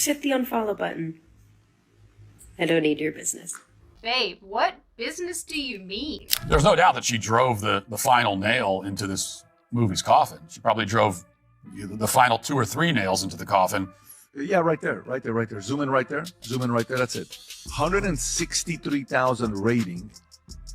Just hit the unfollow button. I don't need your business. Babe, what business do you mean? There's no doubt that she drove the final nail into this movie's coffin. She probably drove the final 2 or 3 nails into the coffin. Yeah, right there. Zoom in right there. That's it. 163,000 rating,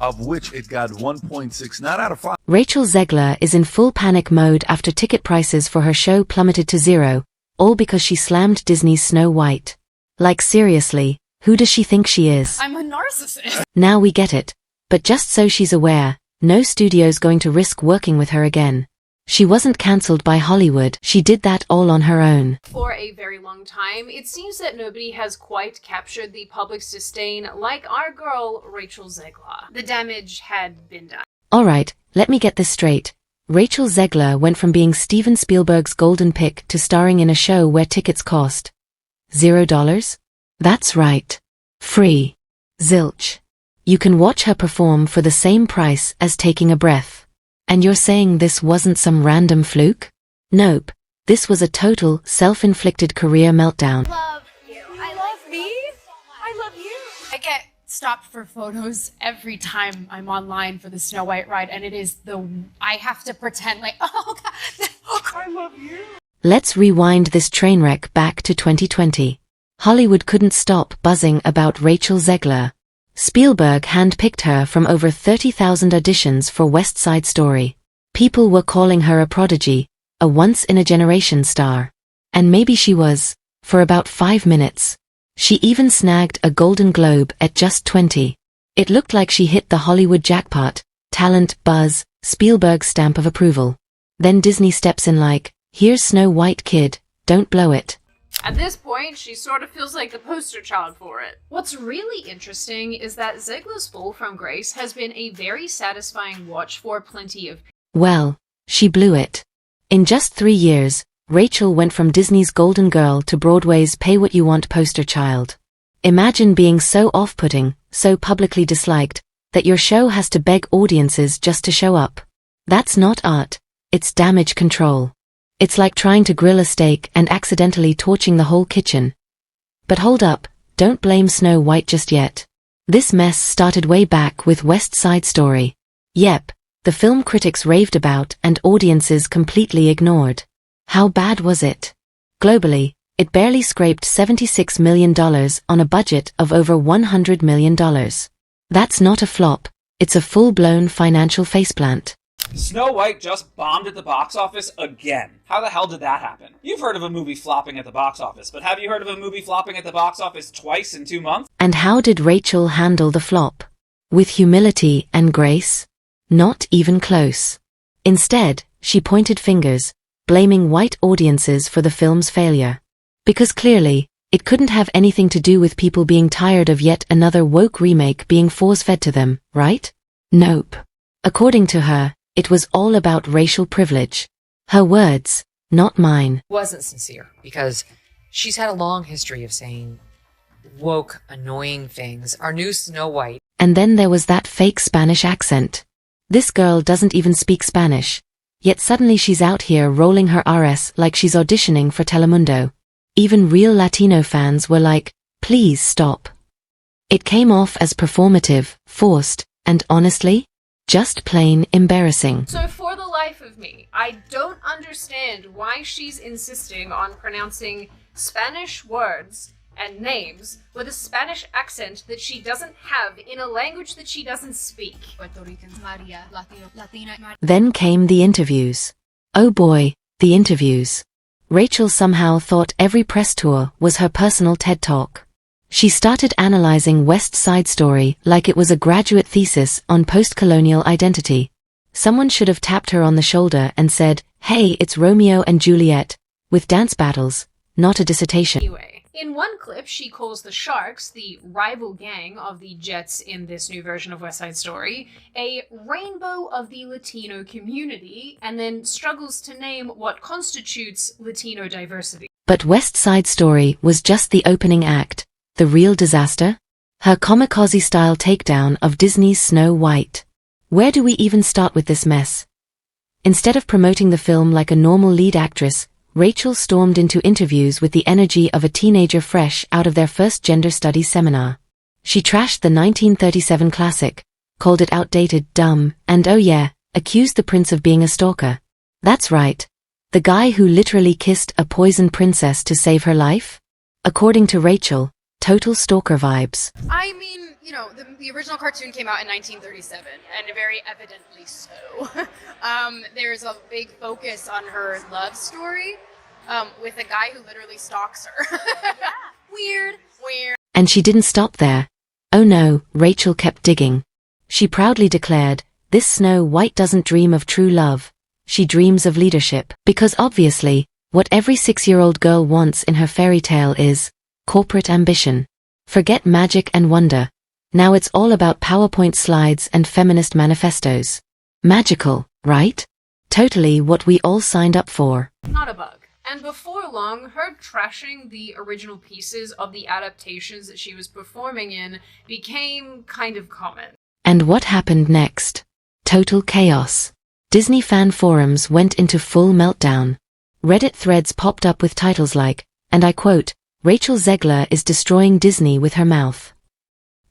of which it got 1.6, not out of 5. Rachel Zegler is in full panic mode after ticket prices for her show plummeted to zero, all because she slammed Disney's Snow White. Like seriously, who does she think she is? I'm a narcissist. Now we get it. But just so she's aware, no studio's going to risk working with her again. She wasn't cancelled by Hollywood, she did that all on her own. For a very long time, it seems that nobody has quite captured the public's disdain like our girl, Rachel Zegler. The damage had been done. Alright, let me get this straight. Rachel Zegler went from being Steven Spielberg's golden pick to starring in a show where tickets cost $0? That's right. Free. Zilch. You can watch her perform for the same price as taking a breath. And you're saying this wasn't some random fluke? Nope. This was a total, self-inflicted career meltdown. Love you. I love me. I love you. I get stopped for photos every time I'm online for the Snow White ride, and I have to pretend like, oh God, I love you. Let's rewind this train wreck back to 2020. Hollywood couldn't stop buzzing about Rachel Zegler. Spielberg handpicked her from over 30,000 auditions for West Side Story. People were calling her a prodigy, a once-in-a-generation star. And maybe she was, for about 5 minutes. She even snagged a Golden Globe at just 20. It looked like she hit the Hollywood jackpot, talent, buzz, Spielberg stamp of approval. Then Disney steps in like, here's Snow White kid, don't blow it. At this point, she sort of feels like the poster child for it. What's really interesting is that Zegler's fall from grace has been a very satisfying watch for plenty of people. Well, she blew it. In just 3 years, Rachel went from Disney's Golden Girl to Broadway's Pay What You Want poster child. Imagine being so off-putting, so publicly disliked, that your show has to beg audiences just to show up. That's not art, it's damage control. It's like trying to grill a steak and accidentally torching the whole kitchen. But hold up, don't blame Snow White just yet. This mess started way back with West Side Story. Yep, the film critics raved about and audiences completely ignored. How bad was it? Globally, it barely scraped $76 million on a budget of over $100 million. That's not a flop, it's a full-blown financial faceplant. Snow White just bombed at the box office again. How the hell did that happen? You've heard of a movie flopping at the box office, but have you heard of a movie flopping at the box office twice in 2 months? And how did Rachel handle the flop? With humility and grace? Not even close. Instead, she pointed fingers, blaming white audiences for the film's failure. Because clearly, it couldn't have anything to do with people being tired of yet another woke remake being force-fed to them, right? Nope. According to her, it was all about racial privilege. Her words, not mine. Wasn't sincere, because she's had a long history of saying woke, annoying things. Our new Snow White. And then there was that fake Spanish accent. This girl doesn't even speak Spanish. Yet suddenly she's out here rolling her RS like she's auditioning for Telemundo. Even real Latino fans were like, please stop. It came off as performative, forced, and honestly, just plain embarrassing. So for the life of me, I don't understand why she's insisting on pronouncing Spanish words and names with a Spanish accent that she doesn't have in a language that she doesn't speak. Then came the interviews. Oh boy, the interviews. Rachel somehow thought every press tour was her personal TED Talk. She started analyzing West Side Story like it was a graduate thesis on post-colonial identity. Someone should have tapped her on the shoulder and said, hey, it's Romeo and Juliet, with dance battles, not a dissertation. Anyway, in one clip, she calls the Sharks, the rival gang of the Jets in this new version of West Side Story, a rainbow of the Latino community, and then struggles to name what constitutes Latino diversity. But West Side Story was just the opening act. The real disaster? Her kamikaze-style takedown of Disney's Snow White. Where do we even start with this mess? Instead of promoting the film like a normal lead actress, Rachel stormed into interviews with the energy of a teenager fresh out of their first gender studies seminar. She trashed the 1937 classic, called it outdated, dumb, and oh yeah, accused the prince of being a stalker. That's right. The guy who literally kissed a poisoned princess to save her life? According to Rachel, total stalker vibes. I mean, you know, the original cartoon came out in 1937, and very evidently so. There's a big focus on her love story with a guy who literally stalks her. Weird. And she didn't stop there. Oh no, Rachel kept digging. She proudly declared, "This Snow White doesn't dream of true love. She dreams of leadership." Because obviously, what every 6-year-old girl wants in her fairy tale is corporate ambition. Forget magic and wonder. Now it's all about PowerPoint slides and feminist manifestos. Magical, right? Totally what we all signed up for. Not a bug. And before long, her trashing the original pieces of the adaptations that she was performing in became kind of common. And what happened next? Total chaos. Disney fan forums went into full meltdown. Reddit threads popped up with titles like, and I quote, "Rachel Zegler is destroying Disney with her mouth."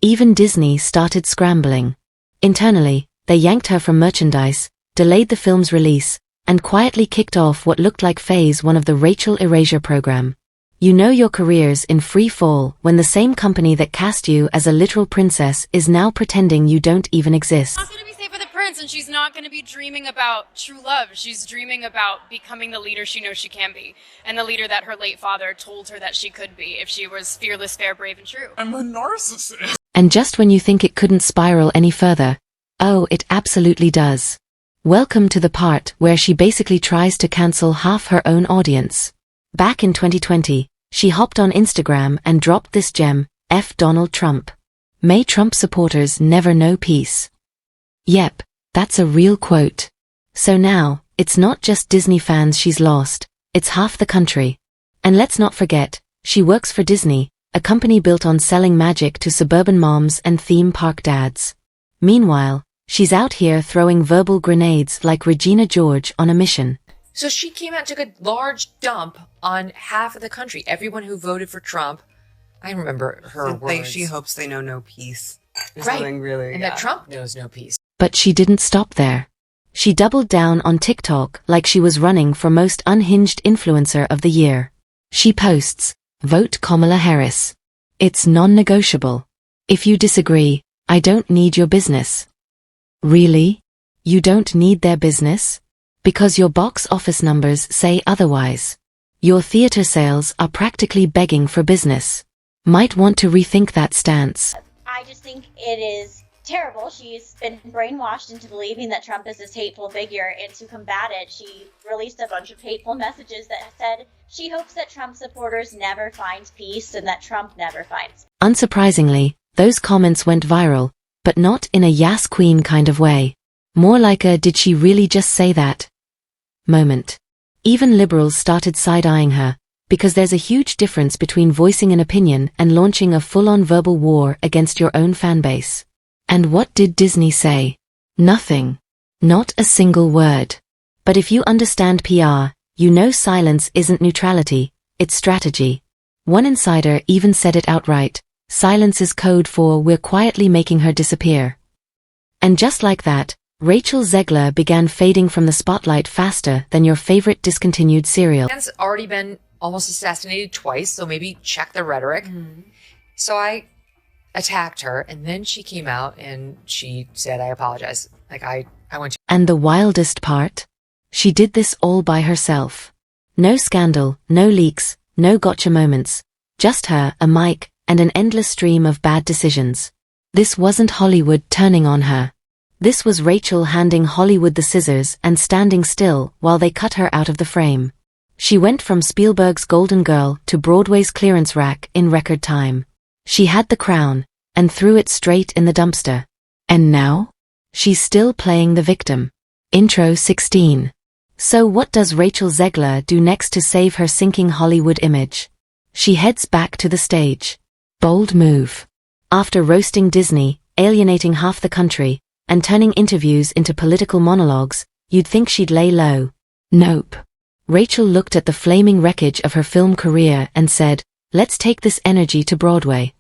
Even Disney started scrambling. Internally, they yanked her from merchandise, delayed the film's release, and quietly kicked off what looked like phase 1 of the Rachel erasure program. You know your career's in free fall when the same company that cast you as a literal princess is now pretending you don't even exist. She's not going to be safe for the prince, and she's not going to be dreaming about true love. She's dreaming about becoming the leader she knows she can be, and the leader that her late father told her that she could be if she was fearless, fair, brave, and true. I'm a narcissist. And just when you think it couldn't spiral any further, oh, it absolutely does. Welcome to the part where she basically tries to cancel half her own audience. Back in 2020, she hopped on Instagram and dropped this gem, F Donald Trump. May Trump supporters never know peace. Yep, that's a real quote. So now, it's not just Disney fans she's lost, it's half the country. And let's not forget, she works for Disney, a company built on selling magic to suburban moms and theme park dads. Meanwhile, she's out here throwing verbal grenades like Regina George on a mission. So she came out and took a large dump on half of the country. Everyone who voted for Trump. I remember her words. She hopes they know no peace. Right. Something really, and that Trump knows no peace. But she didn't stop there. She doubled down on TikTok like she was running for most unhinged influencer of the year. She posts, "Vote Kamala Harris. It's non-negotiable. If you disagree, I don't need your business." Really? You don't need their business? Because your box office numbers say otherwise. Your theater sales are practically begging for business. Might want to rethink that stance. I just think it is terrible. She's been brainwashed into believing that Trump is this hateful figure, and to combat it, she released a bunch of hateful messages that said she hopes that Trump supporters never find peace and that Trump never finds. Unsurprisingly, those comments went viral, but not in a Yas Queen kind of way. More like a "did she really just say that?" moment. Even liberals started side-eyeing her, because there's a huge difference between voicing an opinion and launching a full-on verbal war against your own fanbase. And what did Disney say? Nothing. Not a single word. But if you understand PR, you know silence isn't neutrality, it's strategy. One insider even said it outright, silence is code for "we're quietly making her disappear." And just like that, Rachel Zegler began fading from the spotlight faster than your favorite discontinued serial. Man's already been almost assassinated twice, so maybe check the rhetoric. So I attacked her, and then she came out and she said, "I apologize." Like I went to— And the wildest part? She did this all by herself. No scandal, no leaks, no gotcha moments. Just her, a mic, and an endless stream of bad decisions. This wasn't Hollywood turning on her. This was Rachel handing Hollywood the scissors and standing still while they cut her out of the frame. She went from Spielberg's Golden Girl to Broadway's clearance rack in record time. She had the crown, and threw it straight in the dumpster. And now? She's still playing the victim. Intro 16. So what does Rachel Zegler do next to save her sinking Hollywood image? She heads back to the stage. Bold move. After roasting Disney, alienating half the country, and turning interviews into political monologues, you'd think she'd lay low. Nope. Rachel looked at the flaming wreckage of her film career and said, "Let's take this energy to Broadway."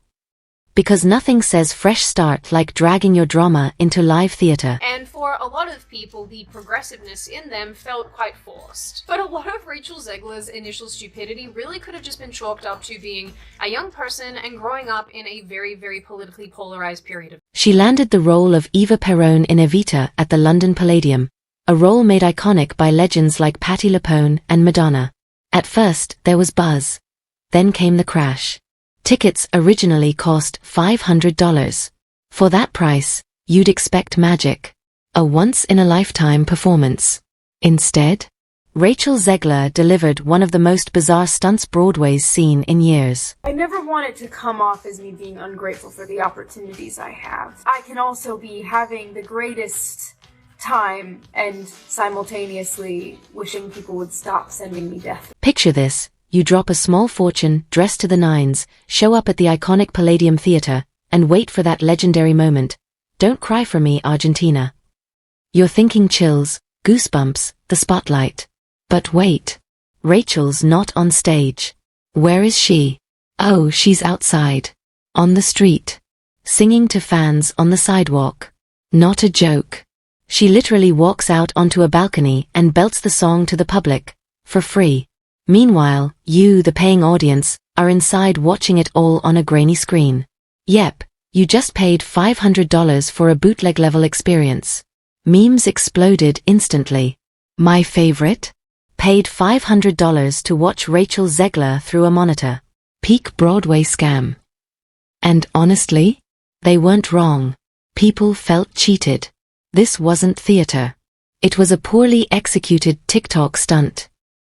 Because nothing says fresh start like dragging your drama into live theater. And for a lot of people, the progressiveness in them felt quite forced. But a lot of Rachel Zegler's initial stupidity really could have just been chalked up to being a young person and growing up in a very, very politically polarized period of. She landed the role of Eva Perón in Evita at the London Palladium, a role made iconic by legends like Patti LuPone and Madonna. At first, there was buzz. Then came the crash. Tickets originally cost $500. For that price, you'd expect magic. A once-in-a-lifetime performance. Instead, Rachel Zegler delivered one of the most bizarre stunts Broadway's seen in years. I never want it to come off as me being ungrateful for the opportunities I have. I can also be having the greatest time and simultaneously wishing people would stop sending me death. Picture this. You drop a small fortune, dressed to the nines, show up at the iconic Palladium Theater, and wait for that legendary moment. Don't cry for me, Argentina. You're thinking chills, goosebumps, the spotlight. But wait. Rachel's not on stage. Where is she? Oh, she's outside. On the street. Singing to fans on the sidewalk. Not a joke. She literally walks out onto a balcony and belts the song to the public. For free. Meanwhile, you, the paying audience, are inside watching it all on a grainy screen. Yep, you just paid $500 for a bootleg-level experience. Memes exploded instantly. My favorite? Paid $500 to watch Rachel Zegler through a monitor. Peak Broadway scam. And honestly, they weren't wrong. People felt cheated. This wasn't theater. It was a poorly executed TikTok stunt.